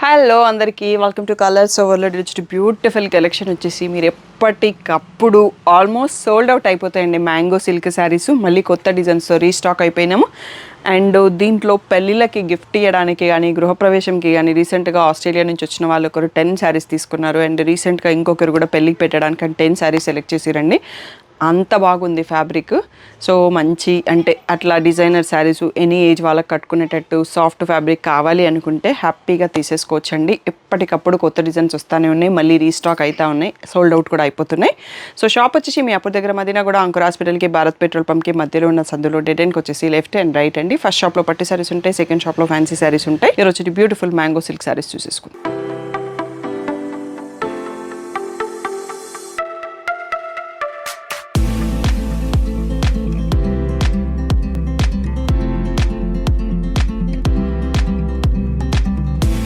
Hello అందరికీ welcome to colours overload. వచ్చి beautiful collection వచ్చేసి మీరు ఎప్పటికప్పుడు ఆల్మోస్ట్ సోల్డ్ అవుట్ అయిపోతాయండి. మ్యాంగో సిల్క్ శారీస్ మళ్ళీ కొత్త డిజైన్స్తో రీస్టాక్ అయిపోయినాము. అండ్ దీంట్లో పెళ్ళిళ్ళకి గిఫ్ట్ ఇవ్వడానికి కానీ గృహప్రవేశంకి కానీ రీసెంట్గా ఆస్ట్రేలియా నుంచి వచ్చిన వాళ్ళు ఒకరు 10 శారీస్ తీసుకున్నారు. అండ్ రీసెంట్గా ఇంకొకరు కూడా పెళ్ళికి పెట్టడానికి 10 శారీస్ సెలెక్ట్ చేసిరండి. అంత బాగుంది ఫ్యాబ్రిక్. సో మంచి అంటే అట్లా డిజైనర్ శారీస్ ఎనీ ఏజ్ వాళ్ళకి కట్టుకునేటట్టు సాఫ్ట్ ఫ్యాబ్రిక్ కావాలి అనుకుంటే హ్యాపీగా తీసేసుకోవచ్చండి. ఎప్పటికప్పుడు కొత్త డిజైన్స్ వస్తూనే ఉన్నాయి, మళ్ళీ రీస్టాక్ అవుతా ఉన్నాయి, సోల్డ్ అవుట్ కూడా అయిపోతున్నాయి. సో షాప్ వచ్చేసి మీ అప్పుడు దగ్గర మదీనా కూడా అంకుర్ హాస్పిటల్కి భారత్ పెట్రోల్ పంప్కి మధ్యలో ఉన్న సందులో డెడెన్కి వచ్చేసి లెఫ్ట్ అండ్ రైట్ అండి. ఫస్ట్ షాప్లో పట్టు శారీస్ ఉంటాయి, సెకండ్ షాప్లో ఫ్యాన్సీ శారీస్ ఉంటాయి. ఈరోజు బ్యూటిఫుల్ మ్యాంగో సిల్క్ శారీస్ చూసేసుకుంటాం.